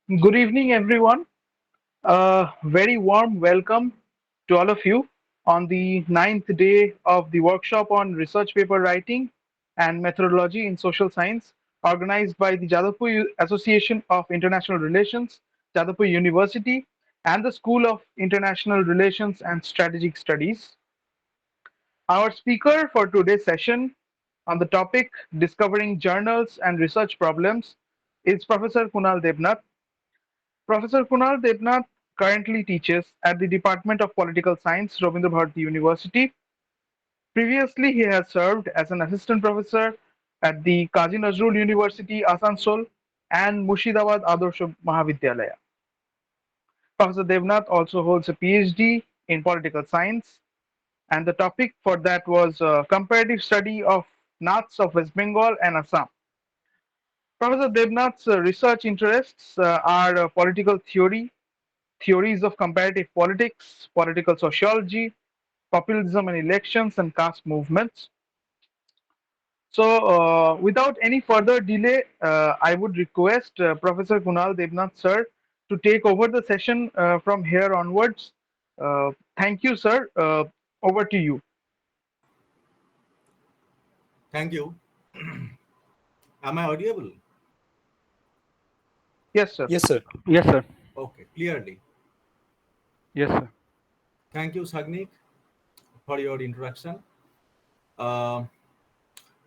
Good evening, everyone. A very warm welcome to all of you on the ninth day of the workshop on research paper writing and methodology in social science, organized by the Jadavpur Association of International Relations, Jadavpur University, and the School of International Relations and Strategic Studies. Our speaker for today's session on the topic Discovering Journals and Research Problems is Professor Kunal Debnath. Professor Kunal Debnath currently teaches at the Department of Political Science, Rabindra Bharati University. Previously, he has served as an assistant professor at the Kazi Nazrul University, Asansol, and Murshidabad Adarsh Mahavidyalaya. Professor Debnath also holds a PhD in political science, and the topic for that was comparative study of Naths of West Bengal and Assam. Professor Debnath's research interests are political theory, theories of comparative politics, political sociology, populism and elections, and caste movements. So, without any further delay, I would request Professor Kunal Debnath, sir, to take over the session from here onwards. Thank you, sir. Over to you. Thank you. Am I audible? Yes, sir. Yes, sir. Yes, sir. Okay, clearly. Yes, sir. Thank you, Sagnik, for your introduction. Uh,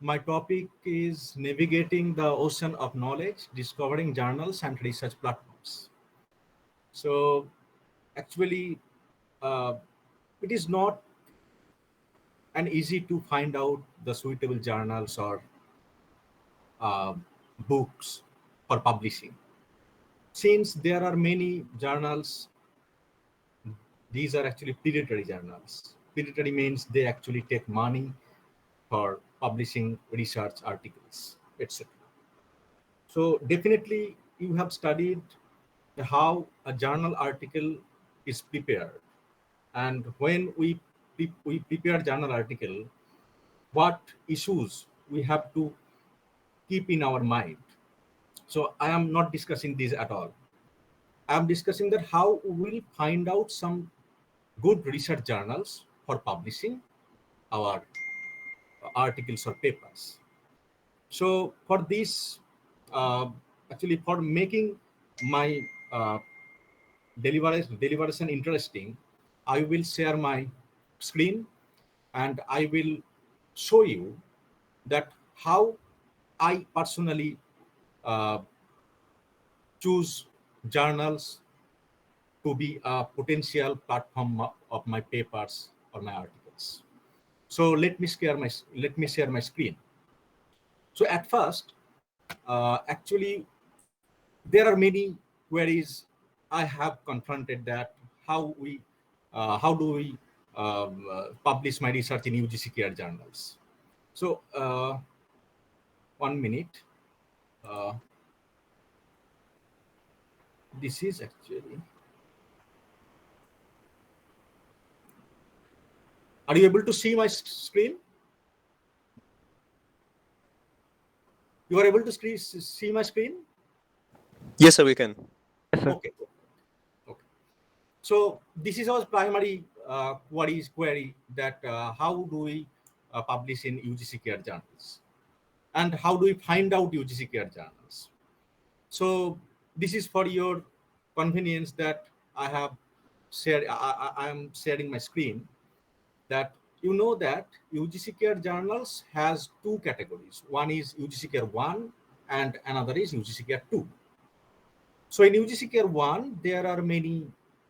my topic is navigating the ocean of knowledge, discovering journals and research platforms. So, actually, uh, it is not an easy to find out the suitable journals or uh, books for publishing. Since there are many journals, these are actually predatory journals. Predatory means they actually take money for publishing research articles, etc. So definitely you have studied how a journal article is prepared, and when we prepare journal article, what issues we have to keep in our mind. So I am not discussing these at all. I am discussing that how we will find out some good research journals for publishing our articles or papers. So for this, uh, actually for making my uh, deliberation interesting, I will share my screen and I will show you that how I personally uh, choose journals to be a potential platform of my papers or my articles. So let me share my screen. So at first, actually, there are many queries I have confronted that how do we publish my research in UGC care journals. So 1 minute. Uh, this is actually. Are you able to see my screen? You are able to see my screen? Yes, sir, we can. Yes, sir. Okay. Okay. So this is our primary query that how do we publish in UGC care journals, and how do we find out UGC care journals? So this is for your convenience that I have shared. I am sharing my screen. That you know that UGC care journals has two categories. One is UGC care 1 and another is UGC care 2. So in UGC Care 1, there are many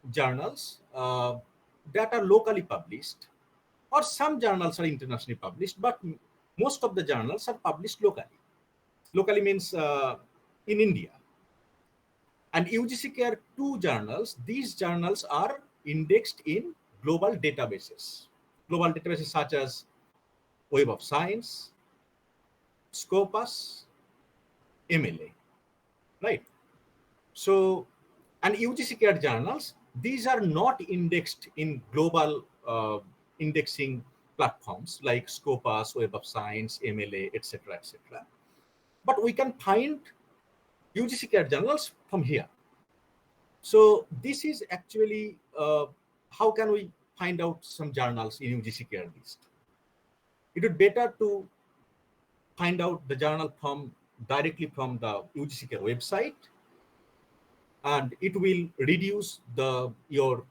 journals that are locally published, or some journals are internationally published, but most of the journals are published locally. Locally means in India. And UGC Care 2 journals, these journals are indexed in global databases. Global databases such as Web of Science, Scopus, MLA, right? So, and UGC CAT journals, these are not indexed in global indexing platforms like Scopus, Web of Science, MLA, etc., etc. But we can find UGC CAT journals from here. So this is actually how can we find out some journals in UGC care list? It would better to find out the journal from directly from the UGC care website, and it will reduce the your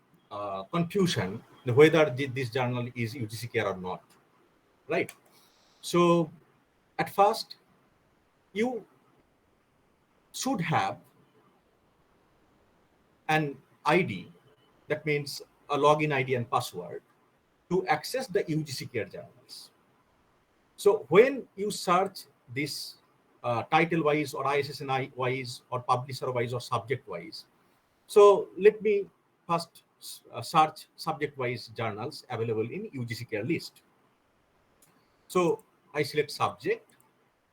confusion whether this journal is UGC care or not, right? So at first you should have an ID, that means a login ID and password, to access the UGC care journals. So when you search this title wise or ISSN wise or publisher wise or subject wise, so let me first search subject wise journals available in UGC care list. So I select subject,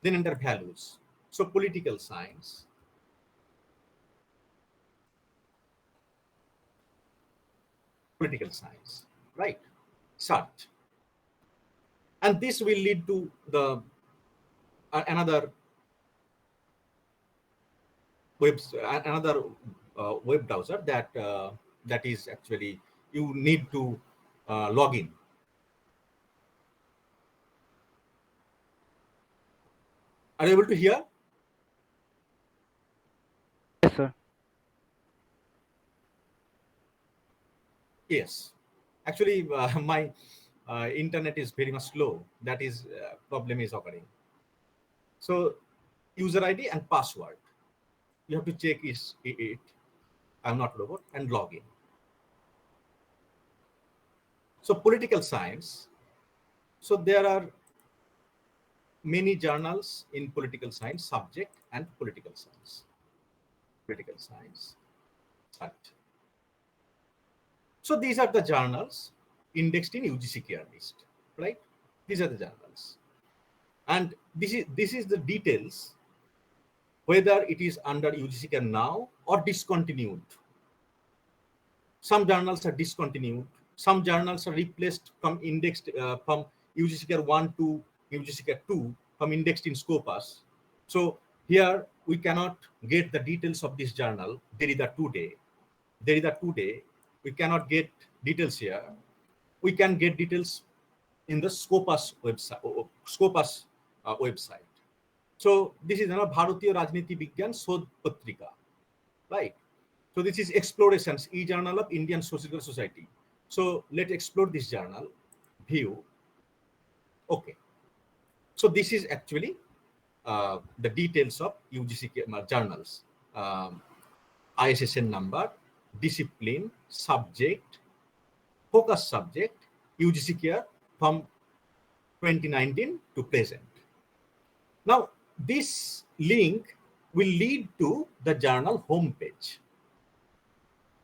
then under values, so political science, right? Search, and this will lead to the another web browser that is actually you need to log in. Are you able to hear? Yes, sir. Yes. Actually, my internet is very much slow. That is problem is occurring. So user ID and password, you have to check is it. I'm not robot, and log in. So political science. So there are many journals in political science, subject and political science. Political science. Right. So these are the journals indexed in UGC care list, right? These are the journals, and this is the details whether it is under UGC care now or discontinued. Some journals are discontinued. Some journals are replaced from indexed from UGC care 1 to UGC care 2 from indexed in Scopus. So here we cannot get the details of this journal. There is a today. We cannot get details here. We can get details in the Scopus website. So this is Bharatiya Rajniti Vigyan Sodh Patrika, right? So this is Explorations, e-journal of Indian Social Society. So let's explore this journal, view. Okay. So this is actually the details of UGC journals, ISSN number, discipline, subject, focus subject, UGC care from 2019 to present. Now, this link will lead to the journal homepage,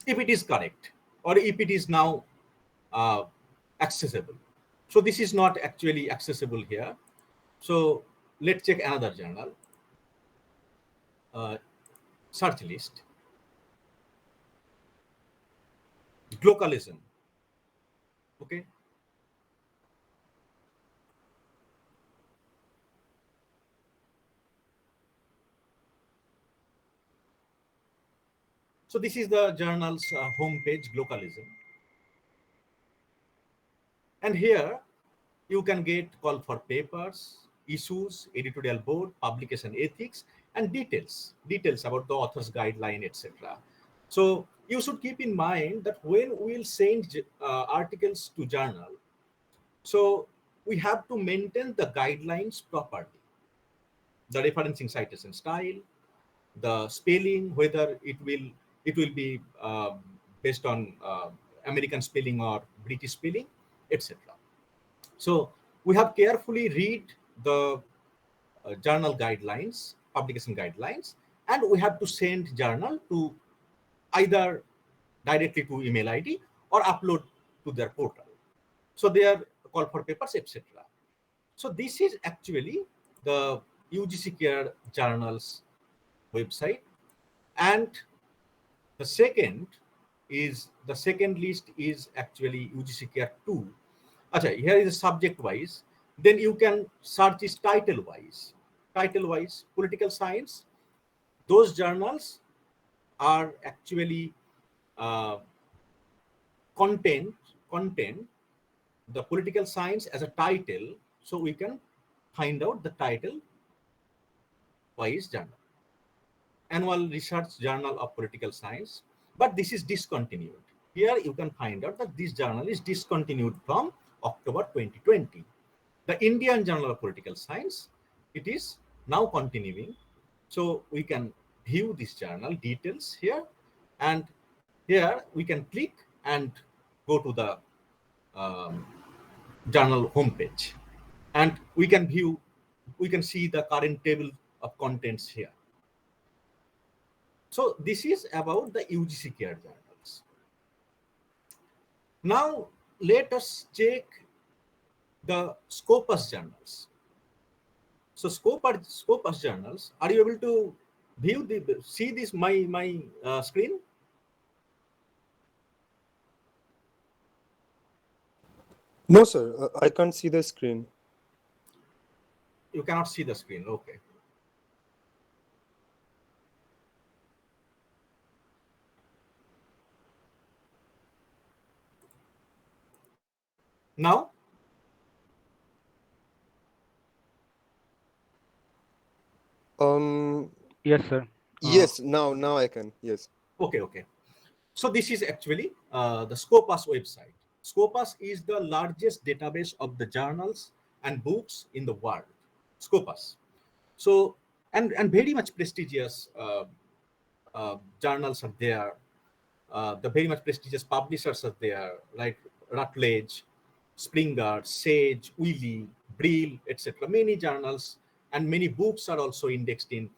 if it is correct, or if it is now accessible. So this is not actually accessible here. So let's check another journal, search list, glocalism. Okay. So this is the journal's homepage, glocalism. And here you can get call for papers, issues, editorial board, publication ethics, and details about the author's guideline, etc. So you should keep in mind that when we'll send articles to journal, so we have to maintain the guidelines properly. The referencing citation style, the spelling, whether it will be based on American spelling or British spelling, etc. So we have carefully read the journal guidelines, publication guidelines, and we have to send journal to either directly to email ID or upload to their portal. So they are call for papers, etc. So this is actually the UGC Care journals website, and the second list is actually UGC Care 2. Achha, here is a subject wise. Then you can search this title wise. Title wise, political science. Those journals are actually uh, content, the political science as a title, so we can find out the title wise journal, Annual Research Journal of Political Science, but this is discontinued. Here you can find out that this journal is discontinued from October 2020. The Indian Journal of Political Science, it is now continuing. So we can view this journal details here, and here we can click and go to the journal homepage, and we can see the current table of contents here. So this is about the UGC care journals. Now let us check the Scopus journals. So Scopus journals, are you able to see this my screen? No, sir. I can't see the screen. You cannot see the screen. Okay. Now? Yes, sir. Yes, now I can. Yes. Okay. So this is actually the Scopus website. Scopus is the largest database of the journals and books in the world. Scopus. So and very much prestigious journals are there. The very much prestigious publishers are there, like Routledge, Springer, Sage, Wiley, Brill, etc. Many journals and many books are also indexed in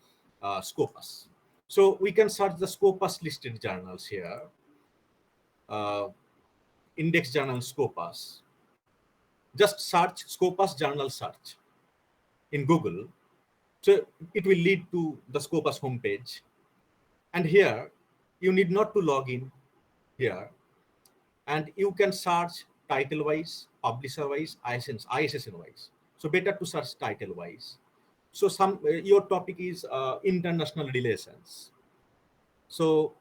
Scopus. So we can search the Scopus listed journals here. Index journal Scopus. Just search Scopus journal search in Google. So it will lead to the Scopus homepage. And here you need not to log in here. And you can search title wise, publisher wise, ISSN wise. So better to search title wise. So your topic is international relations. So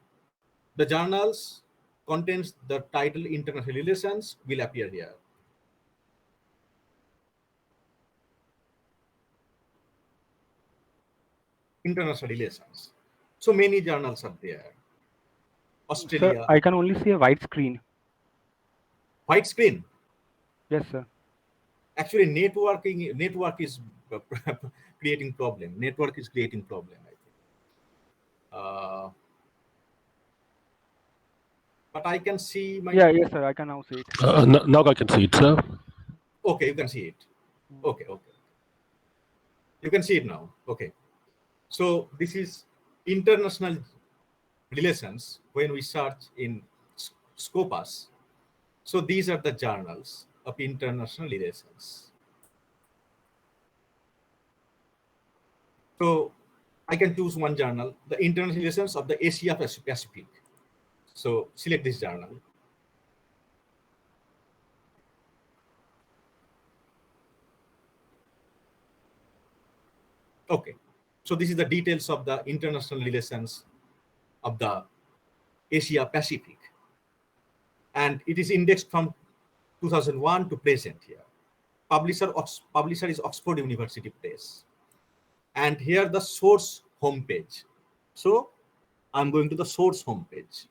the journals contains the title international relations will appear here. International relations. So many journals are there. Australia. Sir, I can only see a white screen. White screen? Yes, sir. Actually, network is creating problem. Network is creating problem, I think. But I can see my... Yes, sir. I can now see it. Now I can see it, sir. Okay, you can see it. Okay. You can see it now. Okay. So this is international relations when we search in Scopus. So these are the journals of international relations. So I can choose one journal, the international relations of the Asia Pacific. So select this journal. Okay. So this is the details of the international relations of the Asia Pacific. And it is indexed from 2001 to present here. Publisher is Oxford University Press. And here the source homepage. So I'm going to the source homepage.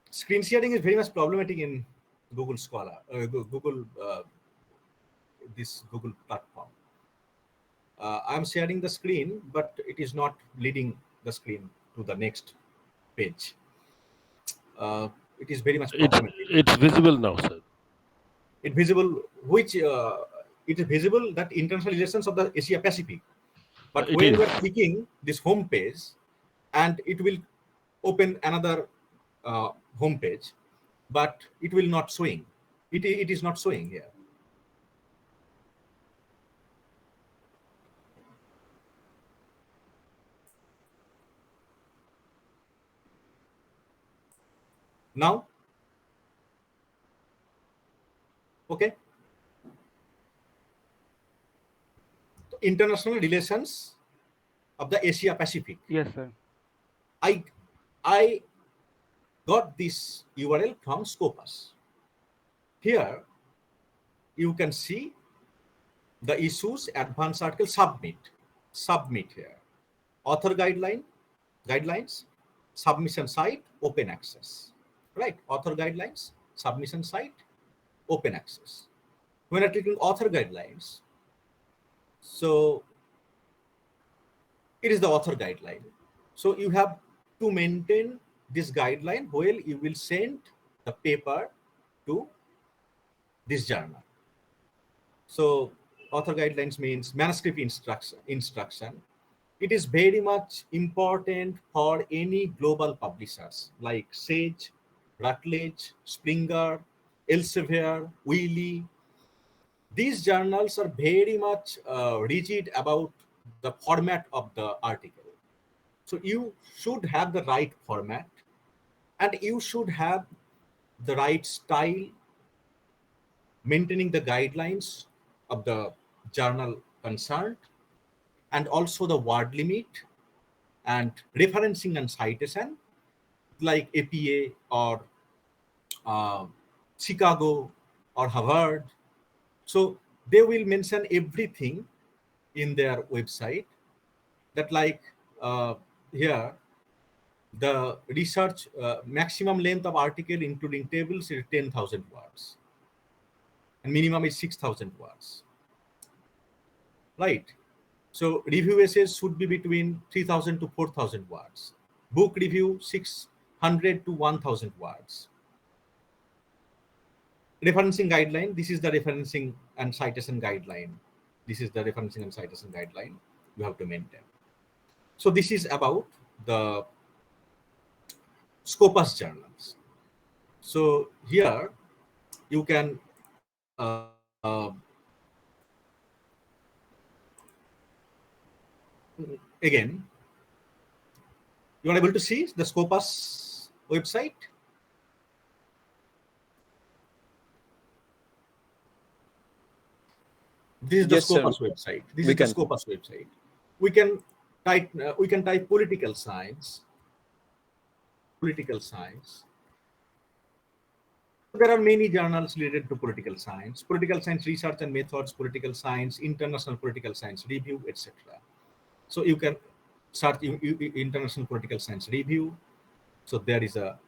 Screen sharing is very much problematic in Google Scholar, this Google platform. I'm sharing the screen, but it is not leading the screen to the next page. It is very much problematic. It's visible now, sir. It's visible. Which it is visible that international relations of the Asia Pacific. But It when is. we are clicking this home page, and it will open another home page, but it will not showing. It is not showing here. Now, okay. International relations of the Asia Pacific. Yes, sir. I got this URL from Scopus. Here you can see the issues, advanced article, submit here, author guidelines, submission site, open access, right? Author guidelines, submission site, open access. When I click on author guidelines, so it is the author guideline. So you have to maintain this guideline while you will send the paper to this journal. So author guidelines means manuscript instruction. It is very much important for any global publishers like Sage, Routledge, Springer, Elsevier, Wiley. These journals are very much rigid about the format of the article. So you should have the right format, and you should have the right style, maintaining the guidelines of the journal concerned, and also the word limit and referencing and citation like APA or Chicago or Harvard. So they will mention everything in their website, that like here the research maximum length of article including tables is 10,000 words and minimum is 6,000 words, right? So review essays should be between 3,000 to 4,000 words. Book review 600 to 1,000 words. Referencing guideline, this is the referencing and citation guideline. This is the referencing and citation guideline you have to maintain. So this is about the Scopus journals. So here you can again, you are able to see the Scopus website. This is the Yes, sir. Scopus website. This We is the can. Scopus website. We can type political science. Political science. There are many journals related to political science research and methods, political science, international political science review, etc. So you can search international political science review. So there is a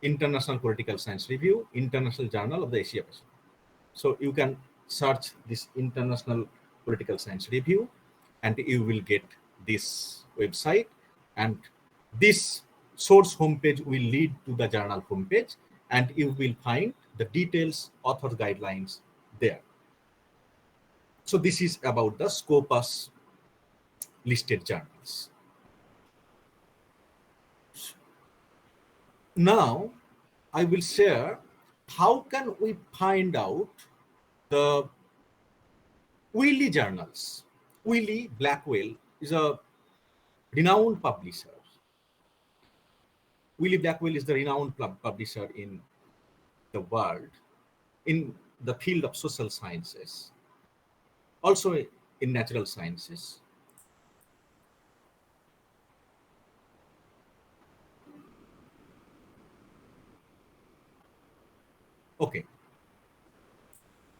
international political science review, international journal of the Asia Pacific. So you can search this international political science review and you will get this website, and this source homepage will lead to the journal homepage, and you will find the details, author guidelines there. So this is about the Scopus listed journals. Now I will share how can we find out the Wiley journals. Wiley Blackwell is a renowned publisher. Wiley Blackwell is the renowned publisher in the world in the field of social sciences, also in natural sciences. Okay.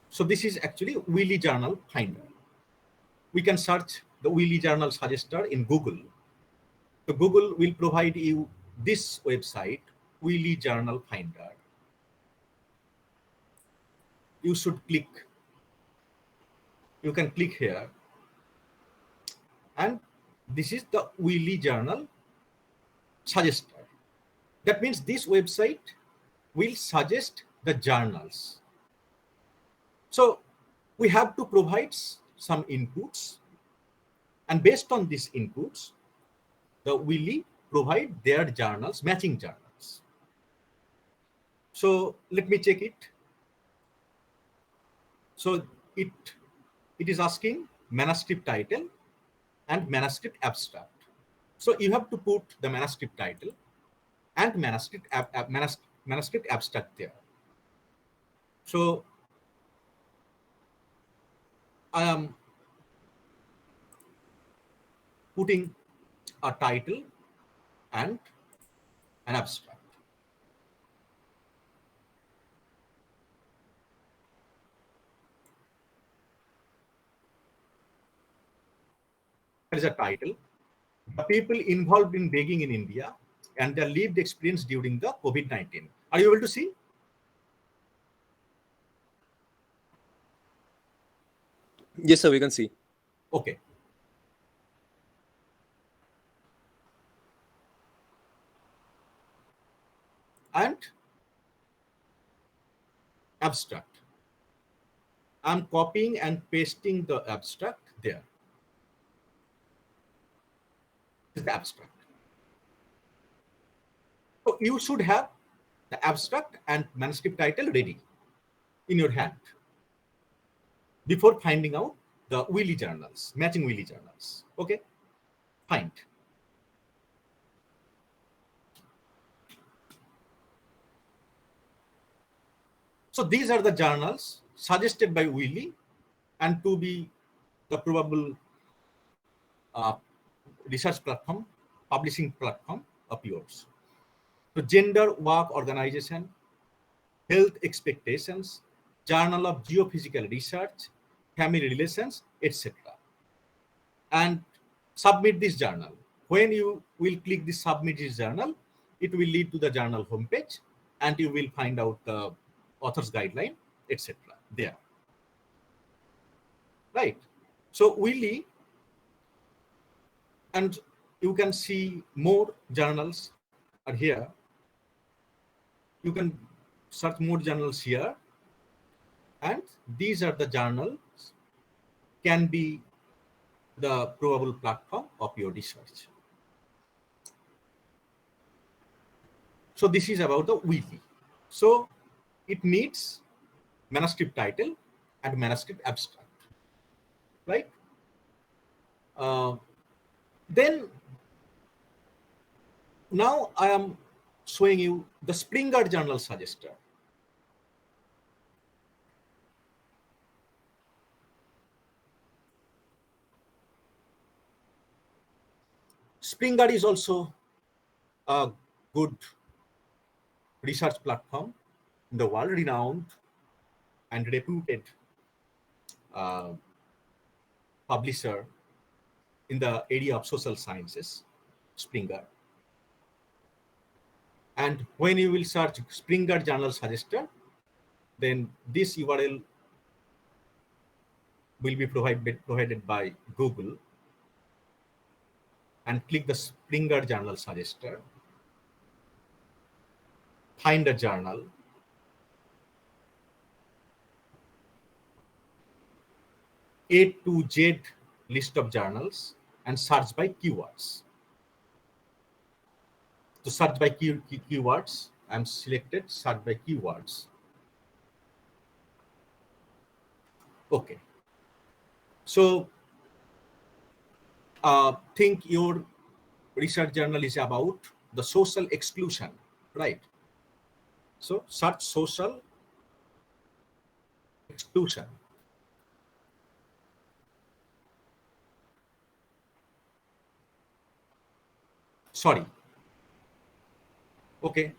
So this is actually Wiley Journal Finder. We can search the Wiley Journal Suggester in Google. So Google will provide you this website, Wiley Journal Finder. You should click. You can click here. And this is the Wiley Journal Suggester. That means this website will suggest the journals. So we have to provide some inputs, and based on these inputs, the Willy provide their journals, matching journals. So let me check it. So it is asking manuscript title and manuscript abstract. So you have to put the manuscript title and manuscript abstract there. So I am putting a title and an abstract. There is a title. The people involved in begging in India and their lived experience during the COVID-19. Are you able to see? Yes, sir, we can see. Okay. And abstract. I'm copying and pasting the abstract there. This is the abstract. So you should have the abstract and manuscript title ready in your hand before finding out the Willy journals, matching Willy journals. Okay, find. So these are the journals suggested by Willy and to be the probable research platform, publishing platform of yours. So Gender Work Organization, Health Expectations, Journal of Geophysical Research, Family Relations, etc. And submit this journal. When you will click the submit this journal, it will lead to the journal homepage and you will find out the author's guideline, etc. there. Right. So Willy, and you can see more journals are here. You can search more journals here, and these are the journals can be the probable platform of your research. So this is about the Willy. So it needs manuscript title and manuscript abstract, right? Then now I am showing you the Springer journal suggester. Springer is also a good research platform in the world, renowned and reputed publisher in the area of social sciences, Springer. And when you will search Springer journal suggester, then this URL will be provided by Google, and click the Springer journal suggester, find a journal, A to Z list of journals, and search by keywords. To search by keywords, I'm selected search by keywords. Okay. So think your research journal is about the social exclusion, right? So search social exclusion. Sorry. Okay.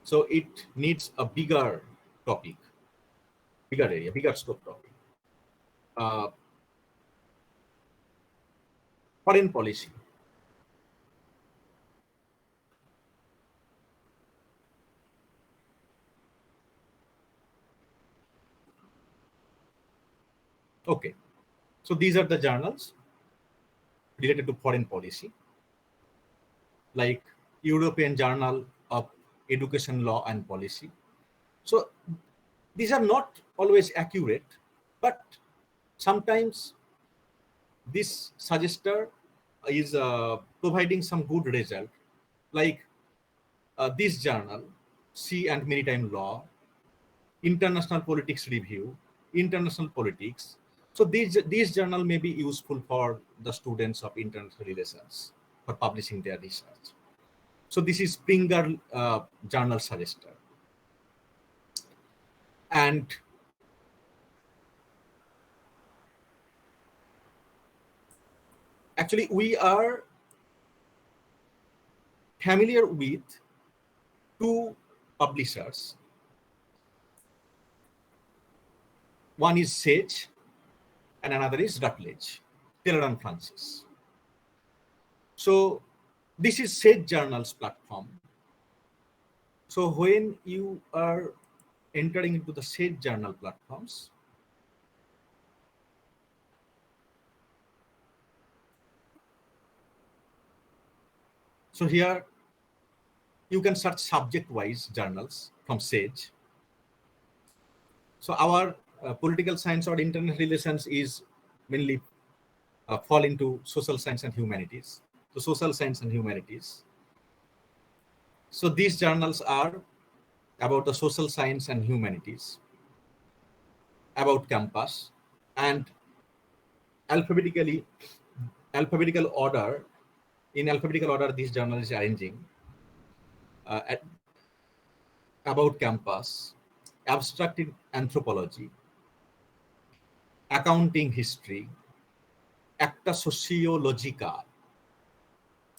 So it needs a bigger topic, bigger area, bigger scope topic. Foreign policy. Okay. So these are the journals related to foreign policy, like European Journal of Education, Law and Policy. So these are not always accurate But sometimes this suggester is providing some good result, like this journal, Sea and Maritime Law, International Politics Review, International Politics. So these journal may be useful for the students of international relations for publishing their research. So this is Springer journal suggester. And actually we are familiar with two publishers. One is Sage and another is Routledge, Taylor and Francis. So this is Sage Journals platform. So when you are entering into the Sage Journal platforms, so here you can search subject-wise journals from Sage. So our political science or international relations is mainly fall into social science and humanities. So social science and humanities. So these journals are about the social science and humanities, about campus, and alphabetical order. In alphabetical order, this journal is arranging about campus, abstract anthropology, accounting history, acta sociologica,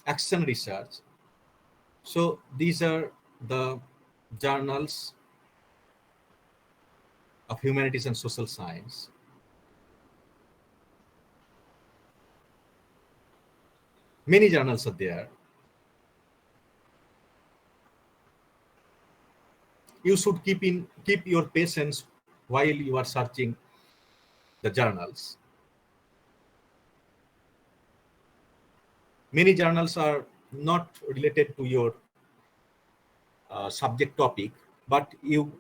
action research. So these are the journals of humanities and social science. Many journals are there. You should keep your patience while you are searching the journals. Many journals are not related to your subject topic, but you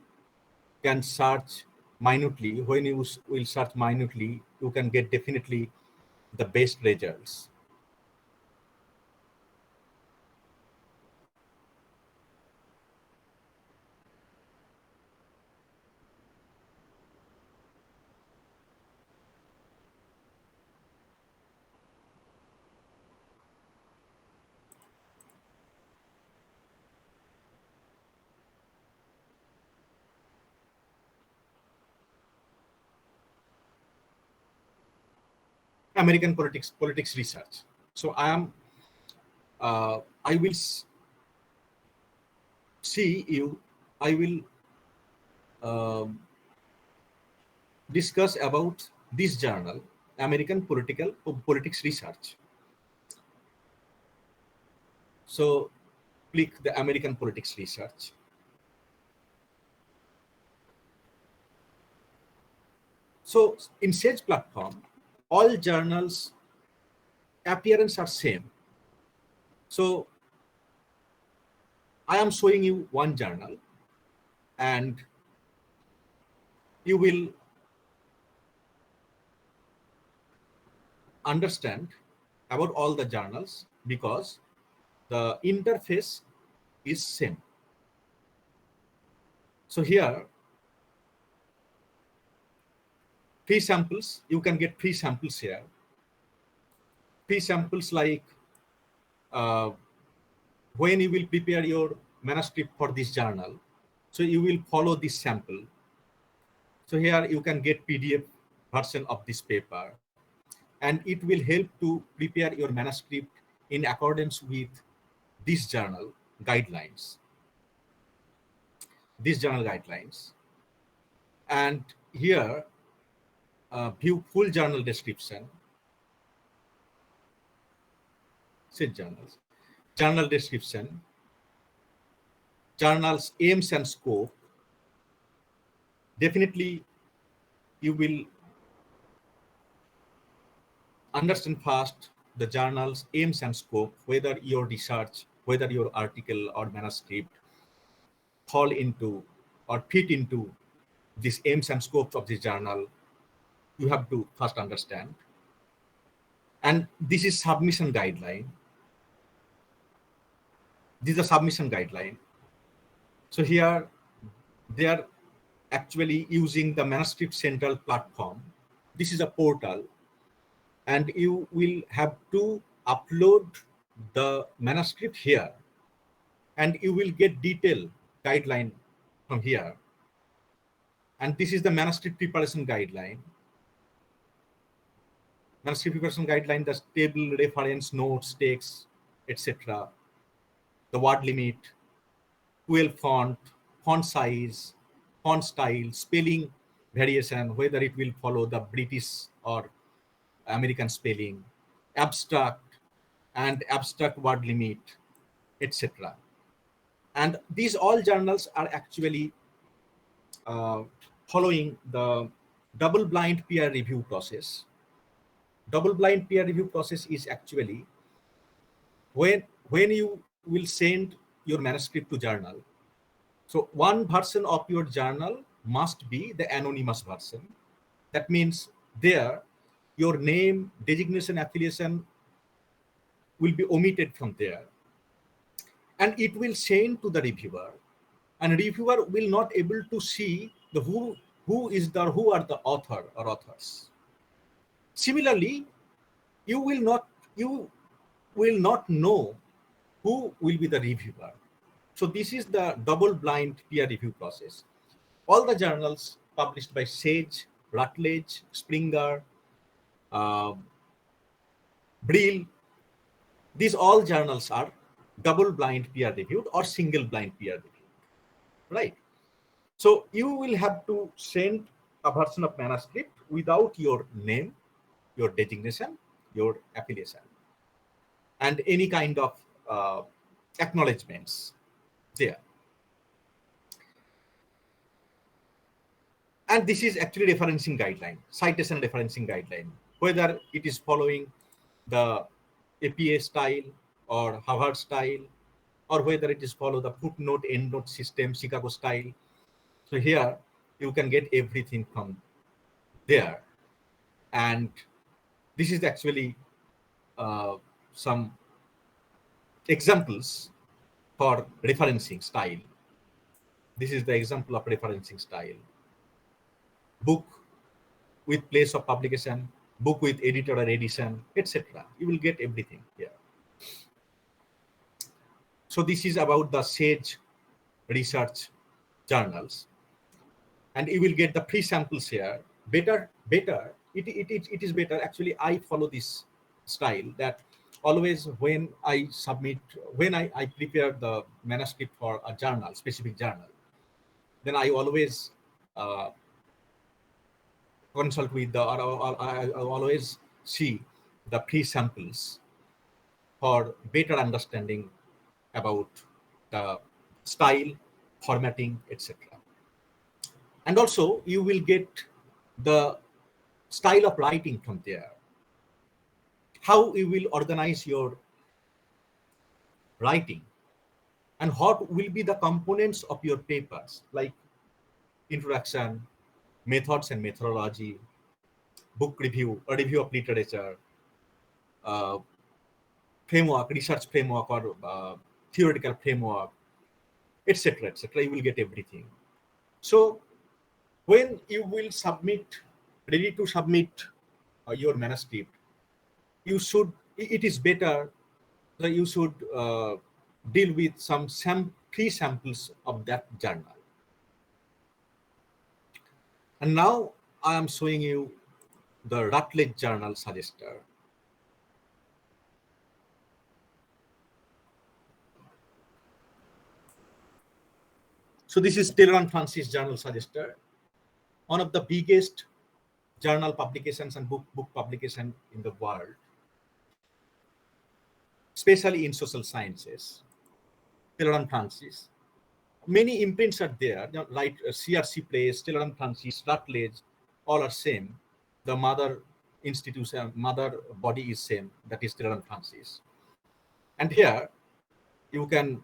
can search minutely. When you will search minutely, you can get definitely the best results. American politics research. So I will see you. I will discuss about this journal, American politics research. So click the American politics research. So in Sage platform, all journals appearance are same. So I am showing you one journal, and you will understand about all the journals because the interface is same. So here, free samples, you can get free samples here. Free samples like when you will prepare your manuscript for this journal, so you will follow this sample. So here you can get PDF version of this paper, and it will help to prepare your manuscript in accordance with this journal guidelines. These journal guidelines. And here, view full journal description. Set journals. Journal description. Journals aims and scope. Definitely, you will understand fast the journal's aims and scope, whether your research, whether your article or manuscript fall into or fit into these aims and scopes of the journal, you have to first understand. And this is submission guideline. This is a submission guideline. So here they are actually using the Manuscript Central platform. This is a portal, and you will have to upload the manuscript here, and you will get detailed guideline from here. And this is the manuscript preparation guideline. Manuscript preparation guideline, the table, reference, notes, text, etc. The word limit, 12 font size, font style, spelling variation, whether it will follow the British or American spelling, abstract and abstract word limit, etc. And these all journals are actually following the double-blind peer review process. Double-blind peer review process is actually when you will send your manuscript to journal. So one version of your journal must be the anonymous version. That means there, your name, designation, affiliation will be omitted from there. And it will send to the reviewer. And reviewer will not able to see the who are the author or authors. Similarly, you will not know who will be the reviewer. So this is the double-blind peer review process. All the journals published by Sage, Routledge, Springer, Brill, these all journals are double-blind peer reviewed or single-blind peer reviewed, right? So you will have to send a version of manuscript without your name, your designation, your affiliation, and any kind of acknowledgements there. And this is actually referencing guideline, citation referencing guideline, whether it is following the APA style or Harvard style, or whether it is follow the footnote endnote system, Chicago style. So here you can get everything from there. And this is actually some examples for referencing style. This is the example of referencing style. Book with place of publication, book with editor or edition, etc. You will get everything here. So this is about the Sage research journals. And you will get the free samples here. Better, it is better. Actually, I follow this style that always when I prepare the manuscript for a journal, specific journal, then I always consult with I always see the free samples for better understanding about the style, formatting, etc. And also you will get the style of writing from there, how you will organize your writing, and what will be the components of your papers, like introduction, methods and methodology, book review, a review of literature, framework, research framework, or theoretical framework, etc., etc. You will get everything. So when you will ready to submit your manuscript, it is better that you should deal with some free samples of that journal. And now I am showing you the Routledge Journal Suggester. So this is Taylor and Francis Journal Suggester, one of the biggest journal publications and book publication in the world, especially in social sciences. Taylor and Francis. Many imprints are there, like CRC Place, Taylor and Francis, Routledge, all are same. The mother institution, mother body is same, that is Taylor and Francis. And here you can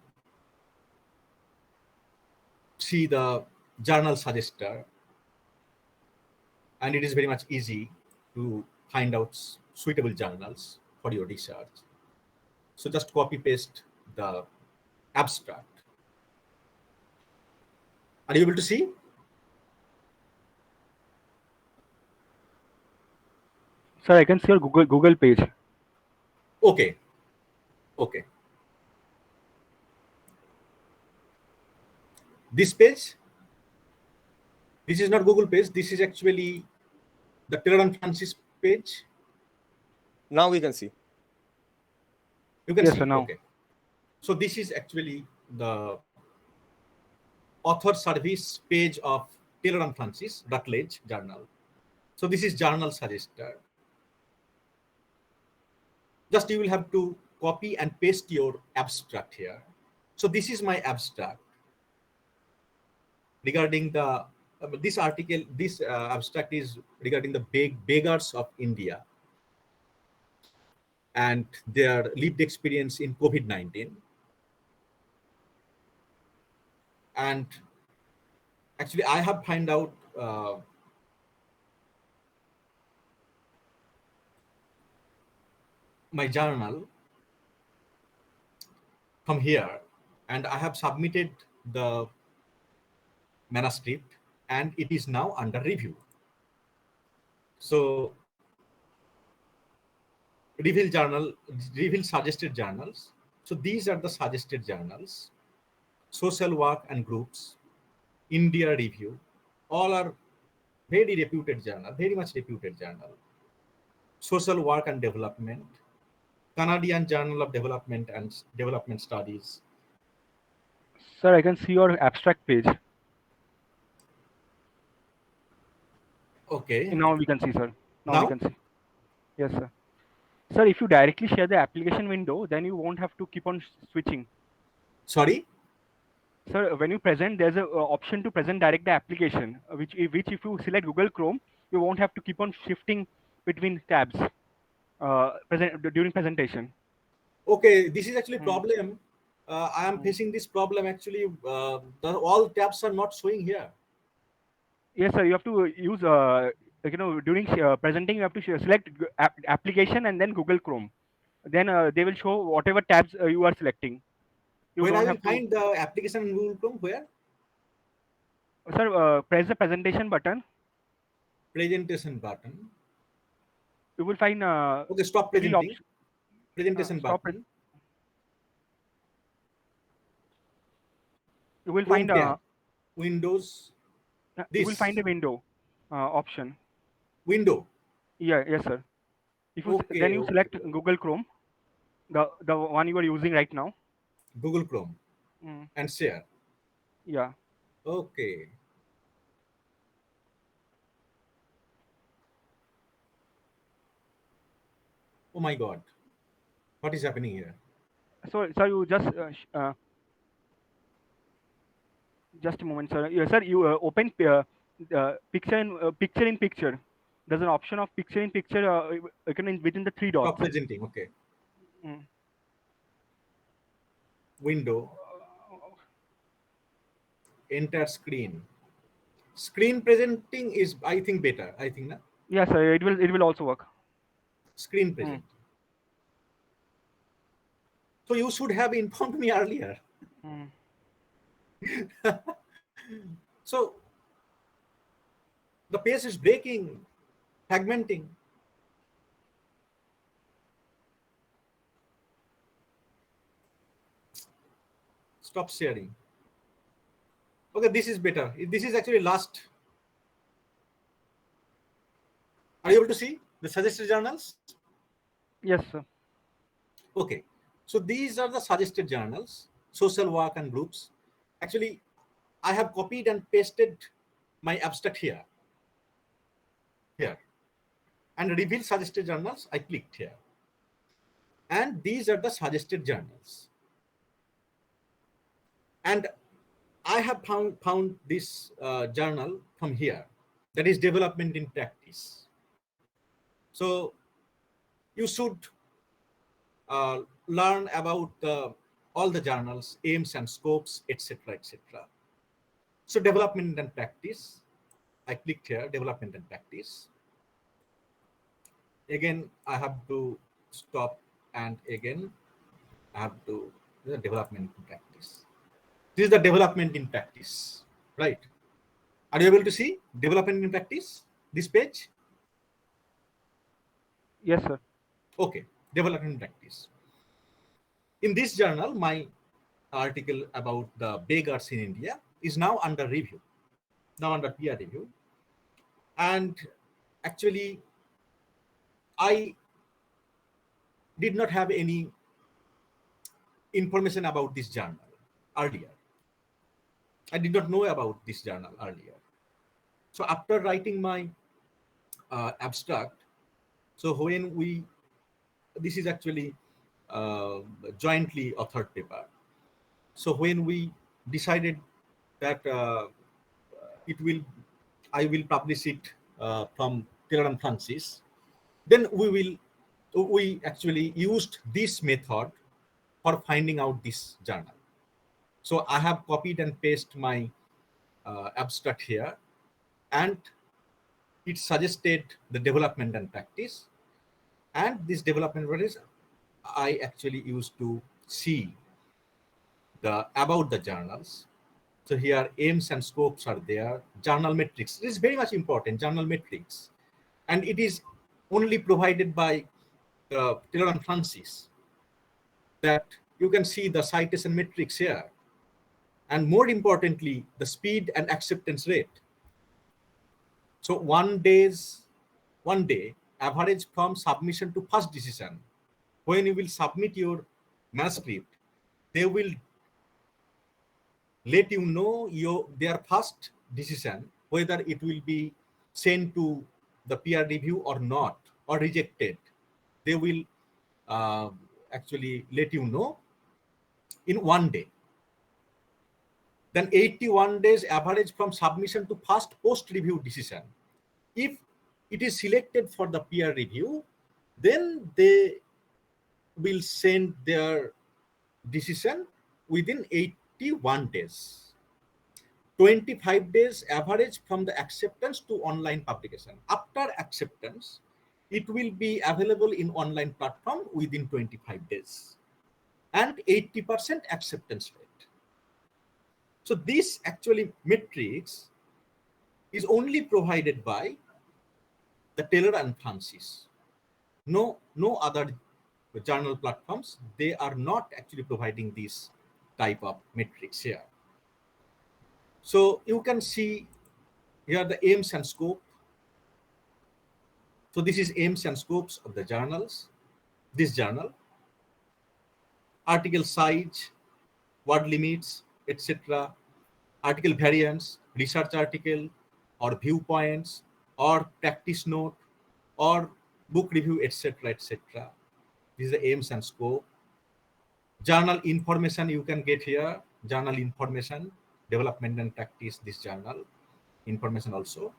see the journal suggester. and it is very much easy to find out suitable journals for your research. So just copy paste the abstract. Are you able to see? Sir, I can see your Google page. Okay. Okay. This page, this is not Google page. This is actually the Taylor and Francis page. Now we can see. You can Yes, see. sir, now. Okay. So this is actually the author service page of Taylor and Francis Routledge journal. So this is journal suggested. Just you will have to copy and paste your abstract here. So this is my abstract regarding the this article. This abstract is regarding the beggars of India and their lived experience in COVID-19. And actually, I have found out my journal from here, and I have submitted the manuscript, and it is now under review. So reveal suggested journals. So these are the suggested journals: Social Work and Groups, India Review, all are very reputed journal, very much reputed journal. Social Work and Development, Canadian Journal of Development and Development Studies. Sir, I can see your abstract page. Okay. Now we can see, sir. Now we Now? can see. Yes, sir. Sir, if you directly share the application window, then you won't have to keep on switching. Sorry? Sir, when you present, there's a option to present direct the application, which if you select Google Chrome, you won't have to keep on shifting between tabs during presentation. Okay, this is actually problem. I am facing this problem actually. All tabs are not showing here. Yes, sir. You have to use during presenting, you have to select application and then Google Chrome. Then they will show whatever tabs you are selecting. You When don't I will have to. find the application in Google Chrome, where? Sir, press the presentation button. Presentation button. You will find Okay, stop little presenting. option. Presentation Stop button. You will Chrome find tab. Windows. you will This find a window option. window. Yeah, yes, sir. If you then Okay, you okay. select Google Chrome, the one you are using right now. Google Chrome and share. Yeah. Okay. Oh my God. What is happening here? So you just a moment, sir. Yes, sir. You open picture in picture. There's an option of picture in picture within the three Stop dots. presenting. Okay. Window. Enter screen. Screen presenting is, I think, better. I think, na? Yes, sir. It will also work. Screen presenting. So you should have informed me earlier. So the page is breaking, fragmenting. Stop sharing. Okay, this is better. This is actually last. Are you able to see the suggested journals? Yes, sir. Okay. So these are the suggested journals, Social Work and Groups. Actually, I have copied and pasted my abstract here. And reveal suggested journals, I clicked here. And these are the suggested journals. And I have found this journal from here, that is Development in Practice. So you should learn about all the journals, aims and scopes, etc., etc. So Development and Practice. I clicked here, development and practice. Again, I have to stop, and again, I have to do the development in practice. This is the development in practice, right? Are you able to see development in practice, this page? Yes, sir. Okay, development in practice. In this journal, my article about the beggars in India is now under review, now under peer review. And actually, I did not have any information about this journal earlier. I did not know about this journal earlier. So after writing my abstract, so when this is actually jointly authored paper. So when we decided that I will publish it from Taylor and Francis, then we actually used this method for finding out this journal. So I have copied and pasted my abstract here, and it suggested the development and practice. And this development practice, I actually used to see about the journals. So here aims and scopes are there. Journal metrics, this is very much important, journal metrics. And it is only provided by Taylor and Francis, that you can see the citation metrics here. And more importantly, the speed and acceptance rate. So one day average from submission to first decision. When you will submit your manuscript, they will let you know their first decision, whether it will be sent to the peer review or not, or rejected. They will actually let you know in one day. Then 81 days average from submission to first post-review decision. If it is selected for the peer review, then they will send their decision within 81 days. 25 days average from the acceptance to online publication. After acceptance, it will be available in online platform within 25 days. And 80% acceptance rate. So this actually metrics is only provided by the Taylor and Francis. No other journal platforms, they are not actually providing this type of metrics here. So you can see here the aims and scope. So this is aims and scopes of the journals, this journal. Article size, word limits, etc. Article variants, research article, or viewpoints, or practice note, or book review, etc., etc. This is the aims and scope. Journal information you can get here. Journal information, development and practice, this journal information also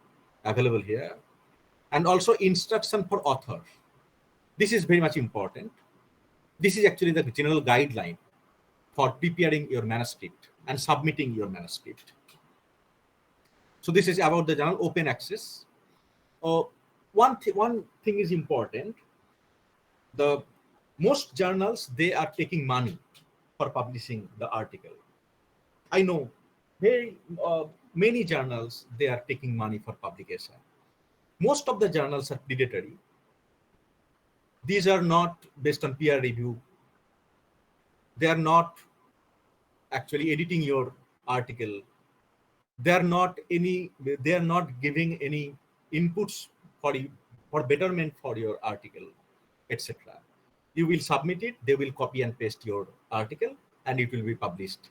available here. And also instruction for author. This is very much important. This is actually the general guideline for preparing your manuscript and submitting your manuscript. So this is about the journal open access. One thing is important. The most journals, they are taking money for publishing the article. I know very many journals, they are taking money for publication. Most of the journals are predatory. These are not based on peer review. They are not actually editing your article. They are not giving any inputs for betterment for your article, etc. You will submit it, they will copy and paste your article, and it will be published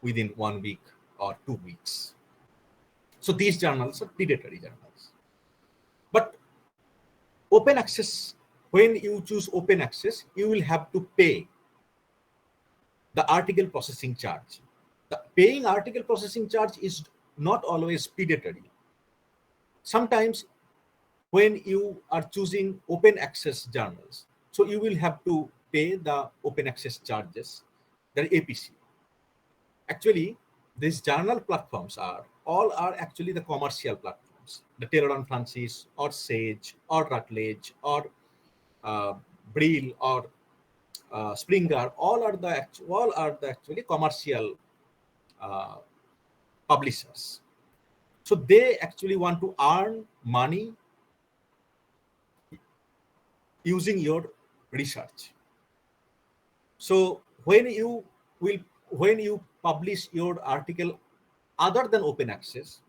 within 1 week or 2 weeks. So these journals are predatory journals. But open access, when you choose open access, you will have to pay the article processing charge. The paying article processing charge is not always predatory. Sometimes when you are choosing open access journals, so you will have to pay the open access charges, the APC. Actually, these journal platforms are actually the commercial platforms. journals, the Taylor and Francis or Sage or Routledge or Brill or Springer, all are the actually commercial publishers. So they actually want to earn money using your research. So when you publish your article other than open access,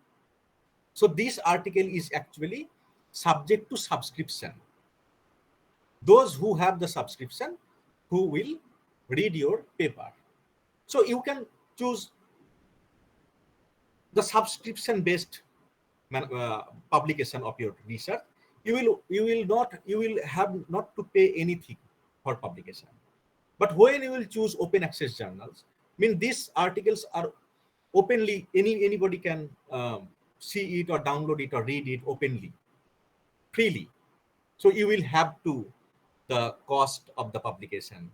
so this article is actually subject to subscription. Those who have the subscription who will read your paper. So you can choose the subscription based publication of your research. You will have not to pay anything for publication. But when you will choose open access journals, these articles are openly, anybody can see it or download it or read it openly, freely. So you will have to the cost of the publication,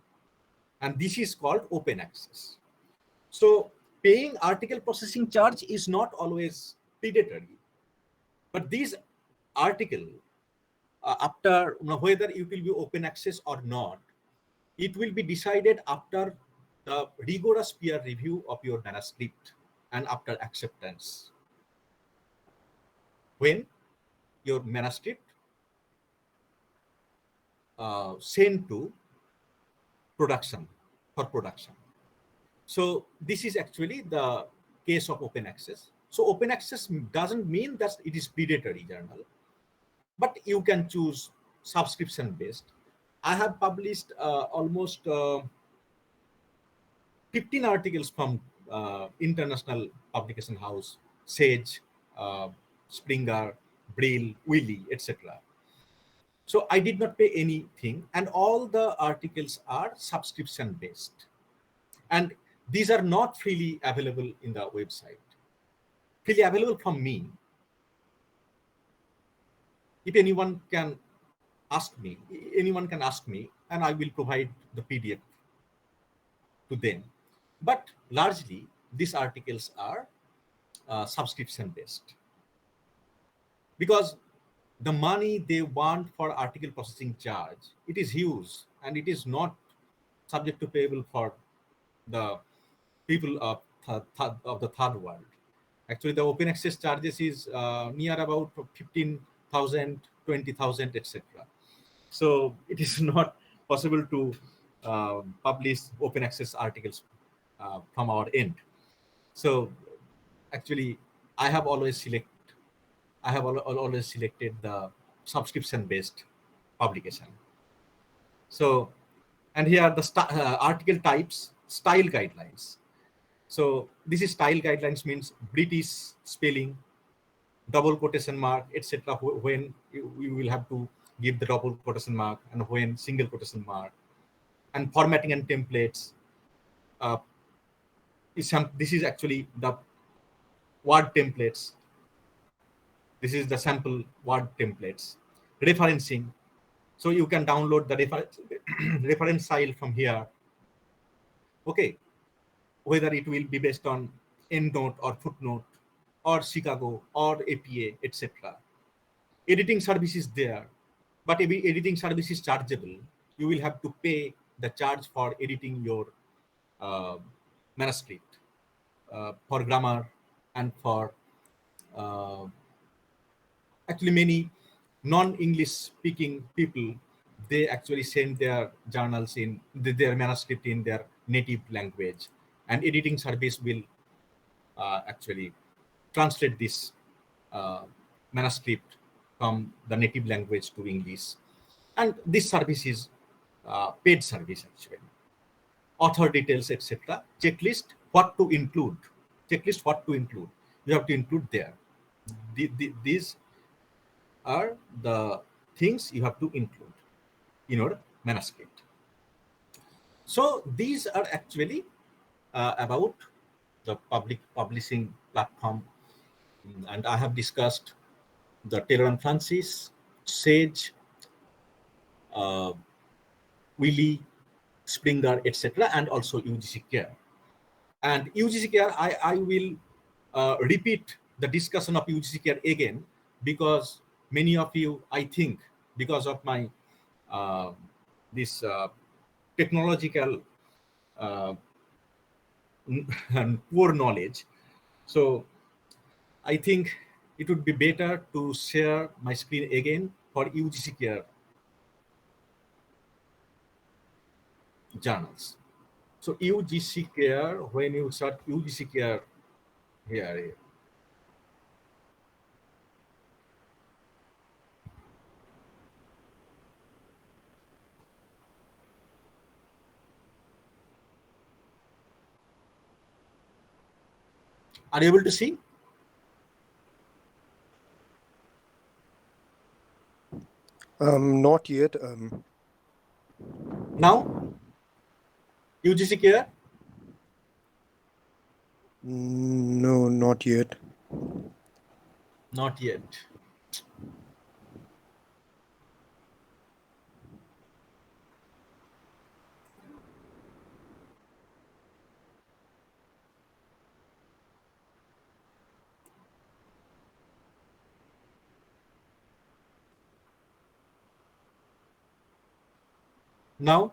and this is called open access. So paying article processing charge is not always predatory, but these article after whether it will be open access or not, it will be decided after the rigorous peer review of your manuscript and after acceptance. When your manuscript sent to production for production. So this is actually the case of open access. So open access doesn't mean that it is predatory journal, but you can choose subscription based. I have published almost 15 articles from international publication house, Sage, Springer, Brill, Wiley, etc. So I did not pay anything, and all the articles are subscription based. And these are not freely available in the website. Freely available from me. If anyone can ask me, and I will provide the PDF to them. But largely, these articles are subscription based, because the money they want for article processing charge, it is huge, and it is not subject to payable for the people of the third world. Actually, the open access charges is near about 15,000, 20,000, etc. So it is not possible to publish open access articles from our end. So actually, I have always selected the subscription based publication. So, and here are the article types, style guidelines. So this is style guidelines, means British spelling, double quotation mark, etc. When you will have to give the double quotation mark, and when single quotation mark, and formatting and templates. This is actually the word templates. This is the sample word templates. Referencing. So you can download the reference file from here. Okay. Whether it will be based on endnote or footnote or Chicago or APA, etc. Editing service is there, but if editing service is chargeable, you will have to pay the charge for editing your manuscript for grammar and for actually many non-English speaking people, they actually send their journals in their manuscript in their native language, and editing service will actually translate this manuscript from the native language to English. And this service is paid service actually. Author details, etc. Checklist, what to include. Checklist, what to include. You have to include there. These are the things you have to include in your manuscript. So these are actually about the public publishing platform, and I have discussed the Taylor and Francis, Sage, Wiley, Springer, etc., and also UGC Care. And UGC Care, I will repeat the discussion of UGC Care again because many of you, I think, because of my this technological uh, and poor knowledge. So I think it would be better to share my screen again for UGC Care journals. So UGC Care, when you search UGC Care here. Are you able to see? Not yet. Now, UGC Care? No, not yet. Not yet. Now,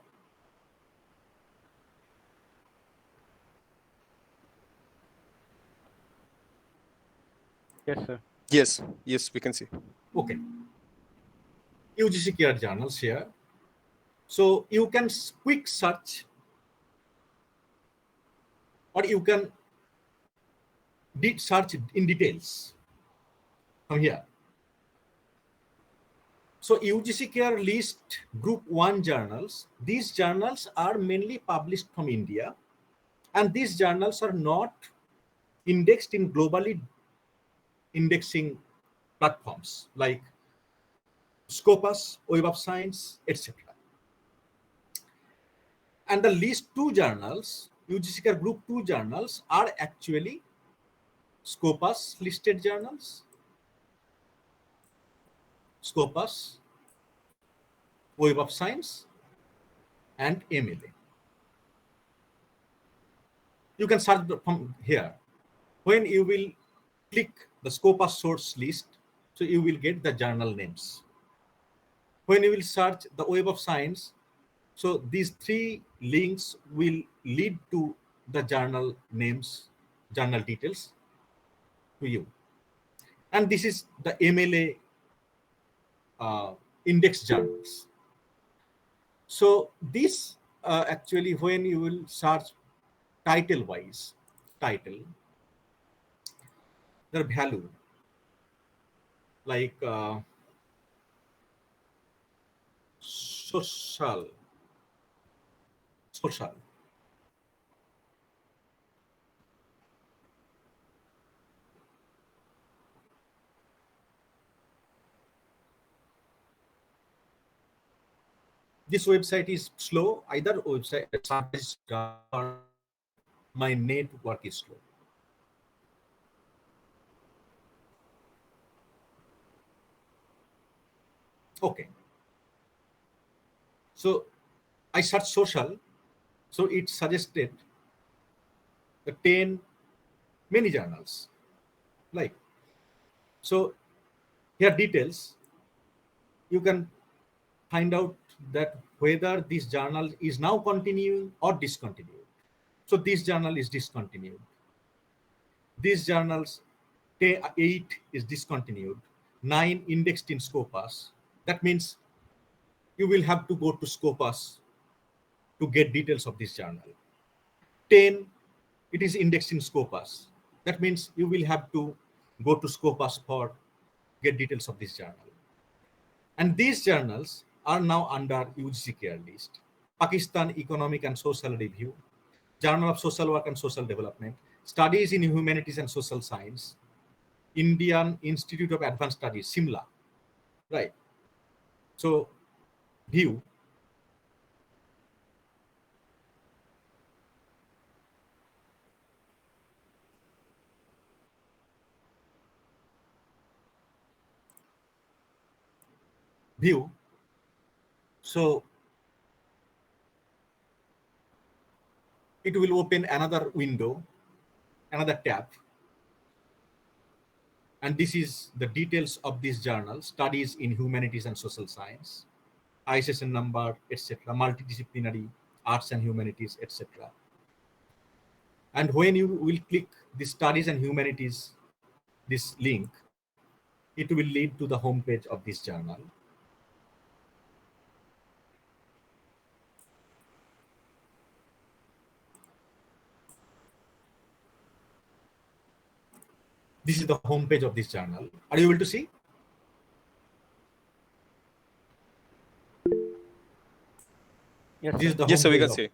Yes, sir. Yes, we can see. okay. UGC Care journals here. So you can quick search, or you can search in details from here. So UGC Care list group 1 journals. These journals are mainly published from India, and these journals are not indexed in globally indexing platforms like Scopus, Web of Science, etc. And the list 2 journals, UGC Care group 2 journals, are actually Scopus listed journals, Scopus, Web of Science, and MLA. You can search from here. When you will click the Scopus source list, so you will get the journal names. When you will search the Web of Science, so these 3 links will lead to the journal names, journal details to you. And this is the MLA index journals. So this actually, when you will search title wise, title, their value like social, social. This website is slow. Either website is or my network is slow. Okay. So I searched social. So it suggested the 10 many journals. Like, so here details, you can find out that whether this journal is now continuing or discontinued. So this journal is discontinued. These journals, 8 is discontinued, 9 indexed in Scopus. That means you will have to go to Scopus to get details of this journal. 10, it is indexed in Scopus. That means you will have to go to Scopus for get details of this journal. And these journals are now under UGC Care list. Pakistan Economic and Social Review, Journal of Social Work and Social Development, Studies in Humanities and Social Science, Indian Institute of Advanced Studies, Simla, right? So, view. View. So, it will open another window, another tab, And this is the details of this journal: studies in humanities and social science, ISSN number, etc., multidisciplinary, arts and humanities, etc. And when you will click the studies and humanities, this link, it will lead to the homepage of this journal. This is the homepage of this journal. Are you able to see? Yes, This sir. is the Yes, sir, we homepage can of, see.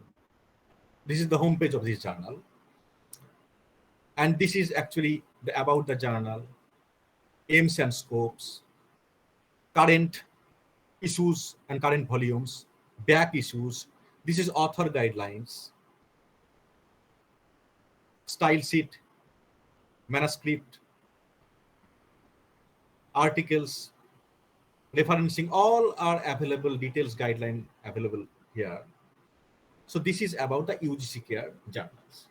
this is the homepage of this journal. And this is actually about the journal, aims and scopes, current issues and current volumes, back issues. This is author guidelines, style sheet, manuscript, articles, referencing, all are available, details guideline available here. So this is about the UGC care journals.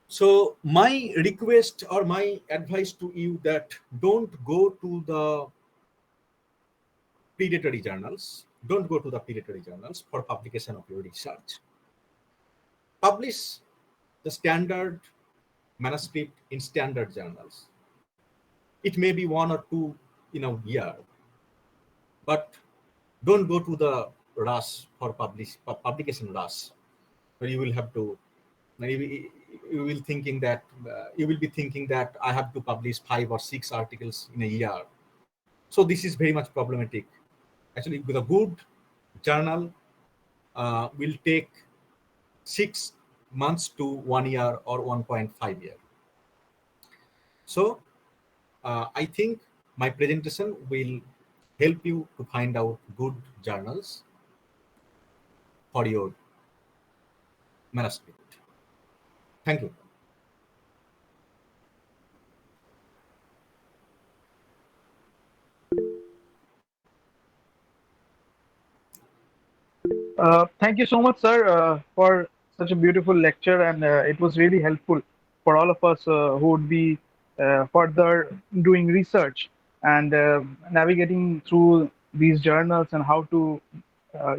So my request or my advice to you that don't go to the predatory journals. Don't go to the predatory journals for publication of your research. Publish the standard manuscript in standard journals. It may be one or two in a year, but don't go to the rush for publication rush, where you will have to, you will thinking that you will be thinking that I have to publish 5 or 6 articles in a year. So this is very much problematic. Actually, with a good journal, will take 6 months to 1 year or 1.5 year. So I think my presentation will help you to find out good journals for your manuscript. Thank you. Thank you so much, sir, for such a beautiful lecture, and it was really helpful for all of us who would be further doing research and navigating through these journals and how to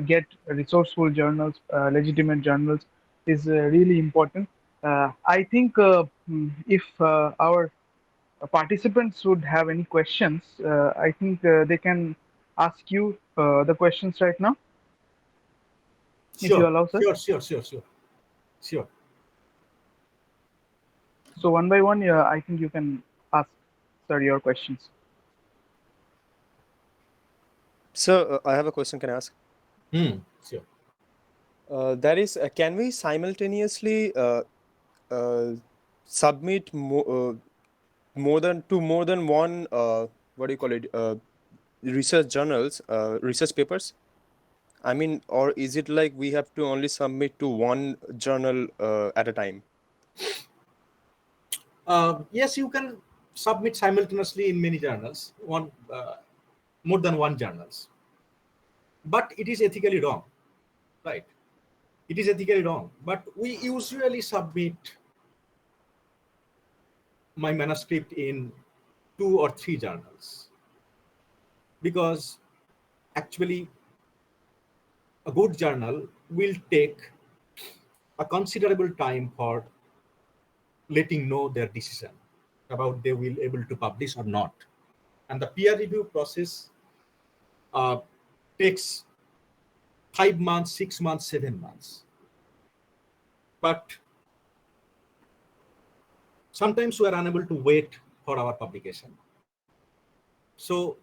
get resourceful journals, legitimate journals is really important. I think if our participants would have any questions, I think they can ask you the questions right now, if you Sure, allow, sir. sure. So one by one, yeah, I think you can ask, sir, your questions. Sir, I have a question. Can I ask? Sure. That is, can we simultaneously uh, submit more than one what do you call it research journals, research papers? I mean, or is it like we have to only submit to one journal at a time? Yes, you can submit simultaneously in many journals, more than one journals, but it is ethically wrong, right? It is ethically wrong, but we usually submit my manuscript in 2 or 3 journals, because actually a good journal will take a considerable time for letting know their decision about they will able to publish or not. And the peer review process uh, takes 5 months, 6 months, 7 months. But sometimes we are unable to wait for our publication. So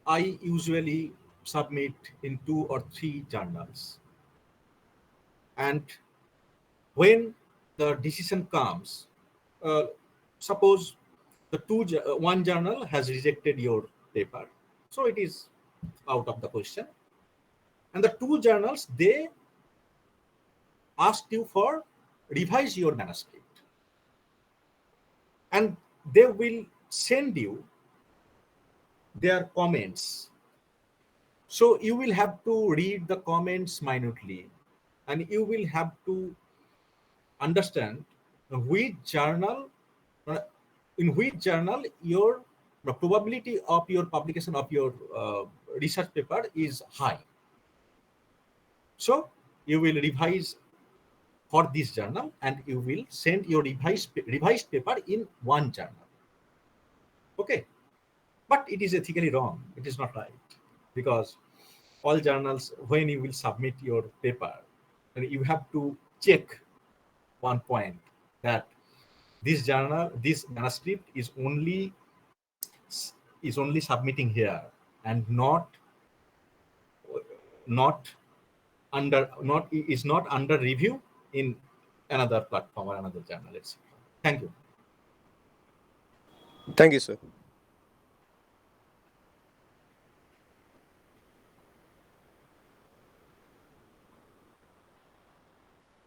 I usually submit in 2 or 3 journals. And when the decision comes, uh, suppose one journal has rejected your paper, so it is out of the question. And the 2 journals, they asked you for revise your manuscript, and they will send you their comments. So you will have to read the comments minutely, and you will have to understand which journal, in which journal the probability of your publication of your research paper is high. So you will revise for this journal and you will send your revised paper in one journal. Okay, but it is ethically wrong. It is not right, because all journals, when you will submit your paper, you have to check one point, that this journal, this manuscript is only submitting here and not is not under review in another platform or another journal, etc. Thank you. Thank you, sir.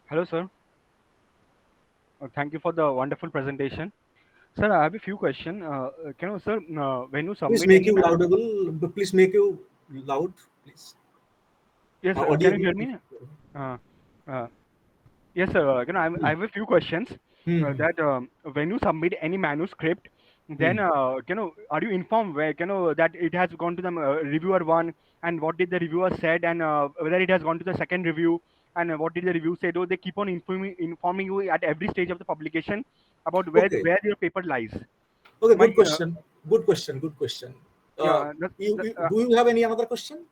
Hello, sir. Thank you for the wonderful presentation. Sir, I have a few questions. Can you, sir, when you Please submit make any you laudable. Please make you loud, please. yes, sir, can you hear me? Uh, uh, yes, sir. I have a few questions. That when you submit any manuscript, then are you informed where that it has gone to the reviewer one, and what did the reviewer said, and whether it has gone to the second review, and what did the review say? Though they keep on informing you at every stage of the publication about Okay. where your paper lies. Okay. My Good question. Good question. Good question. yeah, Do you have any another question?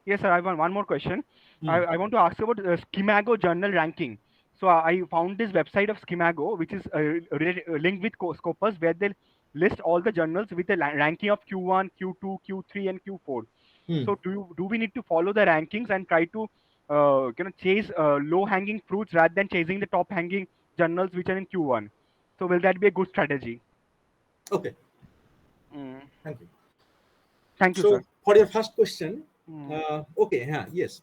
yes, sir. I have one more question. Hmm. I want to ask about Schimago journal ranking. So I found this website of Schimago, which is linked with Scopus, where they list all the journals with a ranking of Q1, Q2, Q3, and Q4. Hmm. So do we need to follow the rankings and try to chase low hanging fruits rather than chasing the top hanging journals which are in Q1? So will that be a good strategy? Okay. Mm. Thank you. Thank you, So sir. for your first question, Mm. okay, yeah, yes.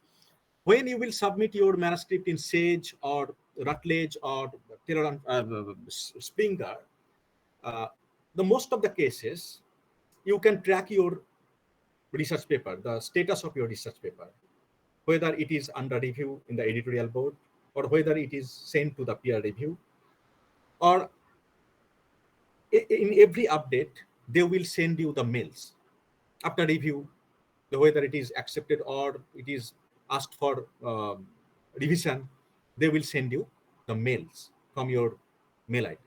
When you will submit your manuscript in Sage or Rutledge or Springer, uh, the most of the cases you can track your research paper, the status of your research paper, whether it is under review in the editorial board or whether it is sent to the peer review, or in every update they will send you the mails after review, whether it is accepted or it is asked for revision. They will send you the mails from your mail ID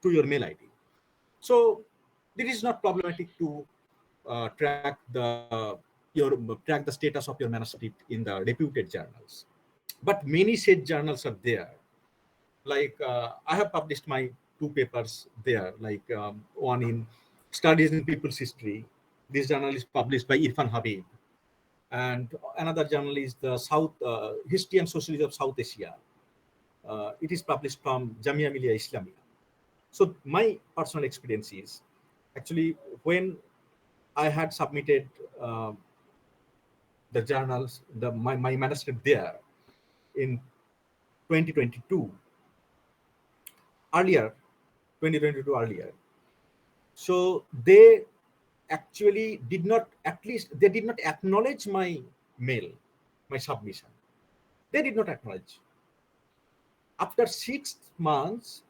to your mail ID. So it is not problematic to track the status of your manuscript in the reputed journals. But many said journals are there. Like I have published my 2 papers there, like one in Studies in People's History. This journal is published by Irfan Habib, and another journal is the South History and Sociology of South Asia. It is published from Jamia Millia Islamia. So my personal experience is, actually, when I had submitted the journals, my manuscript there in 2022, earlier, 2022 earlier. So they actually did not, at least they did not acknowledge my mail, my submission. They did not acknowledge. After 6 months,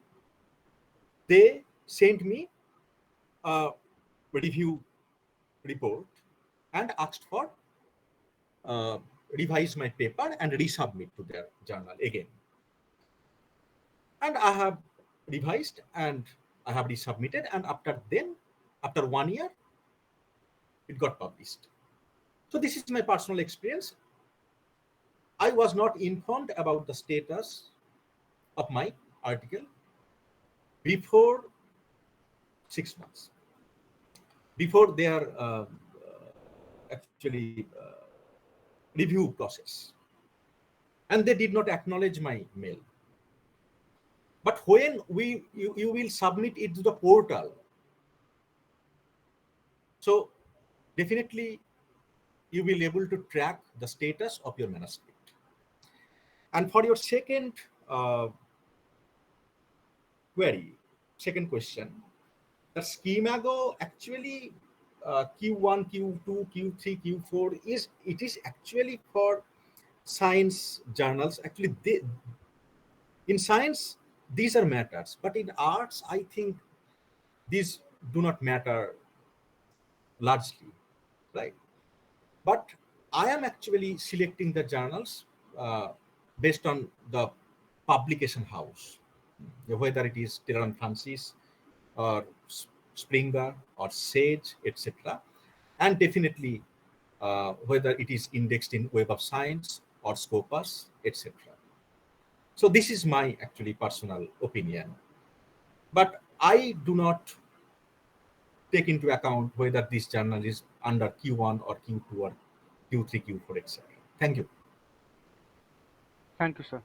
they sent me a review report and asked for uh, revise my paper and resubmit to their journal again. And I have revised and I have resubmitted, and after 1 year, it got published. So this is my personal experience. I was not informed about the status of my article before 6 months, before their actually review process, and they did not acknowledge my mail. But when you will submit it to the portal, so definitely you will be able to track the status of your manuscript. And for your second second question, the Schemago actually Q1, Q2, Q3, Q4 is actually for science journals. Actually, in science these are matters, but in arts, I think these do not matter largely, right? But I am actually selecting the journals based on the publication house, whether it is Taylor and Francis or Springer or Sage, etc. And definitely whether it is indexed in Web of Science or Scopus, etc. So this is my actually personal opinion. But I do not take into account whether this journal is under Q1 or Q2 or Q3, Q4, etc. Thank you. Thank you, sir.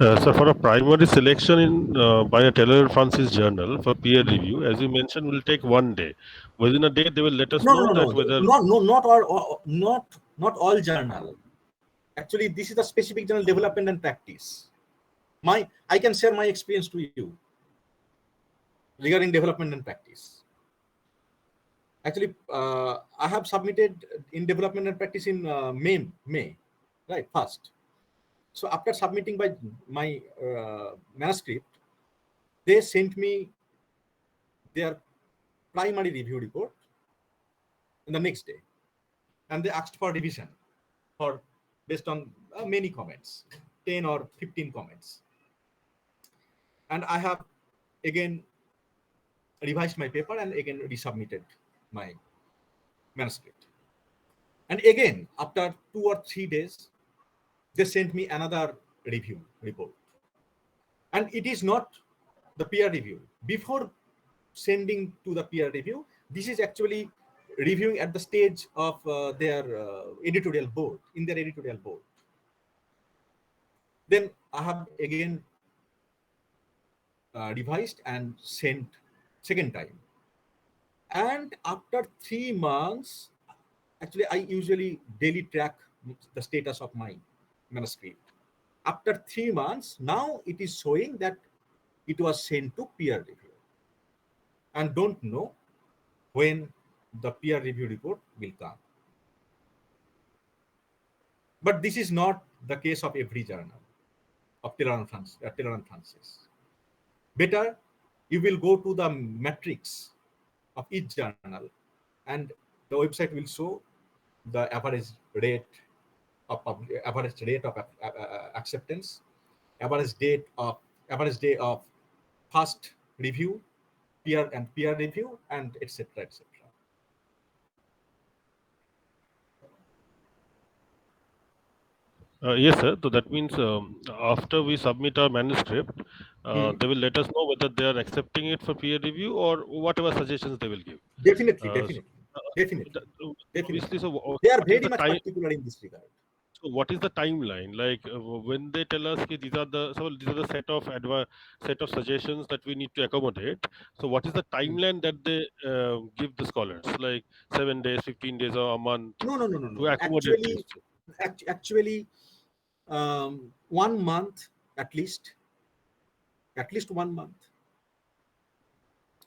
So for a primary selection in by a Taylor Francis journal for peer review, as you mentioned, will take 1 day. Within a day, they will let us No, know no, no, that no, whether not all journal. Actually, this is the specific journal development and practice. I can share my experience to you regarding development and practice. Actually, I have submitted in development and practice in May, right? First. So after submitting my manuscript, they sent me their primary review report in the next day, and they asked for revision for based on many comments, 10 or 15 comments, and I have again revised my paper and again resubmitted my manuscript. And again, after 2 or 3 days, they sent me another review report. And it is not the peer review. Before sending to the peer review, this is actually reviewing at the stage of their editorial board, in their editorial board. Then I have again revised and sent second time. And after 3 months, actually I usually daily track the status of my manuscript. After 3 months, now it is showing that it was sent to peer review, and don't know when the peer review report will come. But this is not the case of every journal of Taylor and Francis. Better, you will go to the matrix of each journal, and the website will show the average rate of acceptance, average day of first review, peer review, and etc. etc. Yes, sir. So that means after we submit our manuscript, they will let us know whether they are accepting it for peer review or whatever suggestions they will give. Definitely, So, definitely. obviously, so They are what is very the much time? particular in this regard. So what is the timeline? Like when they tell us ki these are the set of suggestions that we need to accommodate. So what is the timeline that they give the scholars? Like 7 days, 15 days, or a month No. to accommodate these? Actually, 1 month at least 1 month.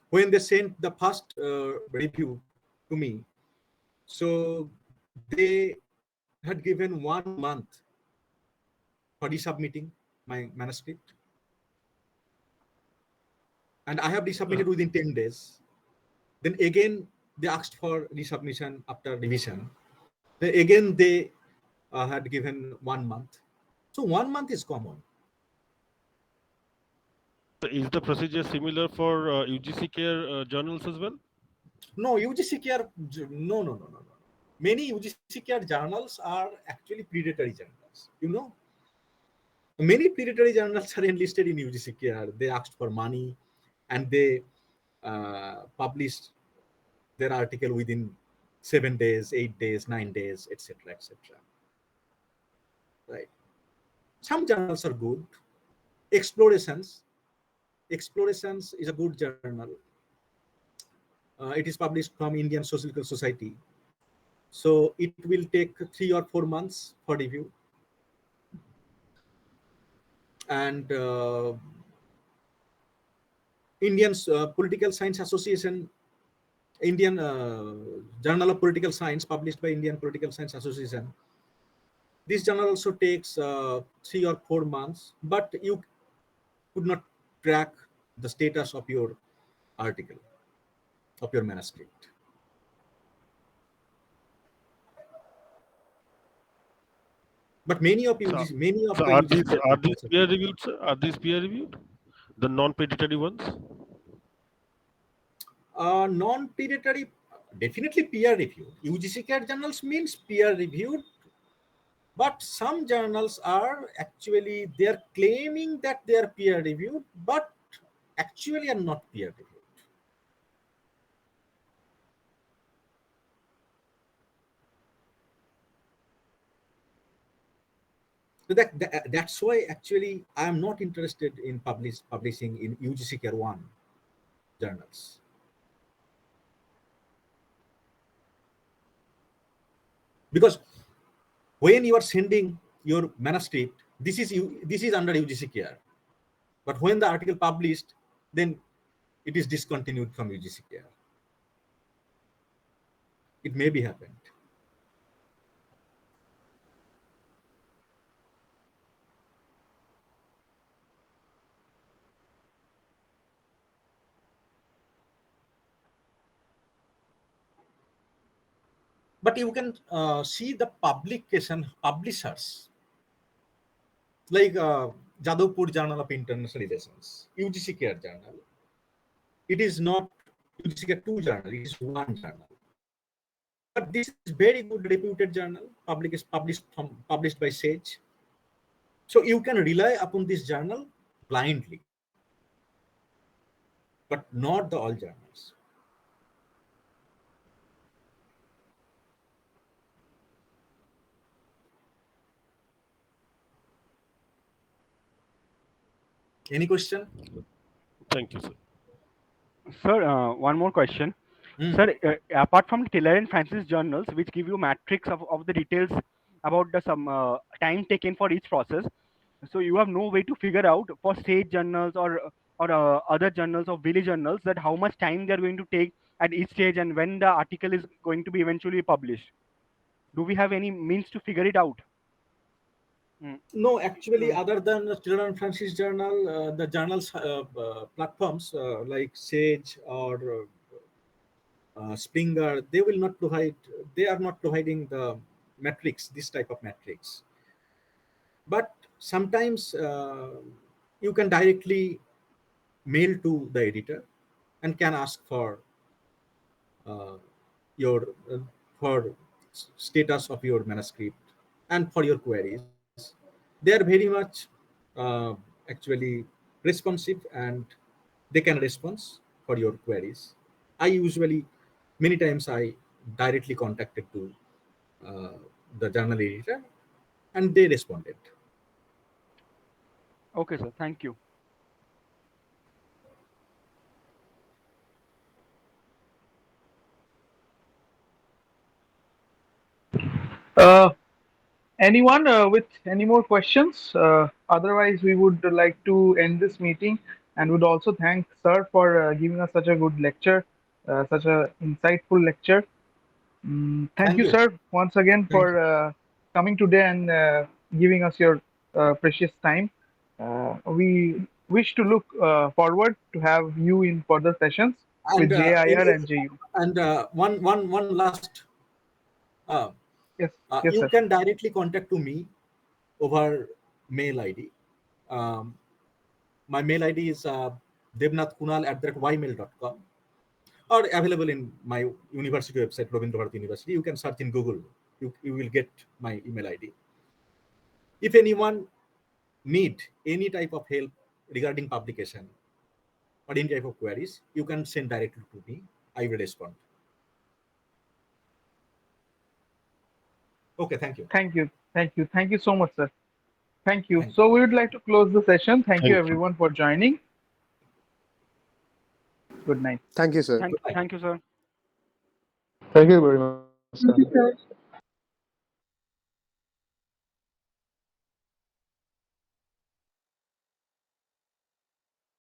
When they sent the first review to me, so they had given 1 month for resubmitting my manuscript, and I have resubmitted within 10 days. Then again, they asked for resubmission after revision. Then again, they had given 1 month. So 1 month is common. Is the procedure similar for UGC care journals as well? No, UGC care, no. Many UGC care journals are actually predatory journals. Many predatory journals are enlisted in UGC care. They asked for money, and they published their article within 7 days, 8 days, 9 days, etc., etc. Right. Some journals are good. Explorations is a good journal. It is published from Indian Sociological Society. So it will take 3 or 4 months for review. And Indian Political Science Association, Indian Journal of Political Science, published by Indian Political Science Association, This journal also takes 3 or 4 months, but you could not track the status of your article, of your manuscript. But many of So, UGC, many of so the UGC are these papers are peer published. reviewed, sir? Are these peer reviewed? The non-predatory ones? Non-predatory, definitely peer reviewed. UGC CAT journals means peer reviewed, but some journals are actually, they are claiming that they are peer reviewed, but actually are not peer reviewed. So that's why actually I am not interested in publishing in UGC CARE 1 journals. Because when you are sending your manuscript, this is under UGC CARE. But when the article published, then it is discontinued from UGC CARE. It may be happened. But you can see the publishers, like Jadavpur Journal of International Relations, UGC CARE journal. It is not UGC CARE 2 journal, it is one journal. But this is very good reputed journal, published by Sage. So you can rely upon this journal blindly, but not the all journals. Any question? Thank you, sir. Sir, one more question. Sir, apart from Tiller and Francis journals, which give you matrix of the details about the some time taken for each process, so you have no way to figure out for state journals or other journals or village journals that how much time they are going to take at each stage and when the article is going to be eventually published. Do we have any means to figure it out? No, actually, other than the Tiller and Francis journal, the journals platforms like Sage or Springer, they will not provide. They are not providing the metrics, this type of metrics. But sometimes you can directly mail to the editor and can ask for uh, your for status of your manuscript and for your queries. They are very much uh, actually responsive, and they can respond for your queries. I usually, many times I directly contacted to uh, the journal editor, and they responded. Okay, sir. Thank you. Uh, Anyone with any more questions? Otherwise, we would like to end this meeting and would also thank Sir for giving us such a good lecture, such a insightful lecture. Thank Thank you, you. sir, once again Thank you. for coming today and giving us your precious time. We wish to look forward to have you in further sessions And with JIR and JU. one last, uh, Yes, yes, you sir. can directly contact to me over mail ID. Um, my mail ID is debnathkunal@ymail.com, or available in my university website, Rabindra Bharati University. You can search in Google. You will get my email ID. If anyone need any type of help regarding publication or any type of queries, you can send directly to me. I will respond. Okay, thank you. Thank you. Thank you. Thank you so much, sir. Thank you. Thank you. So we would like to close the session. Thank you Thank you. everyone for joining. Good night. Thank you, sir. Good night. Thank you, sir. Thank you very much, sir. Thank you, sir.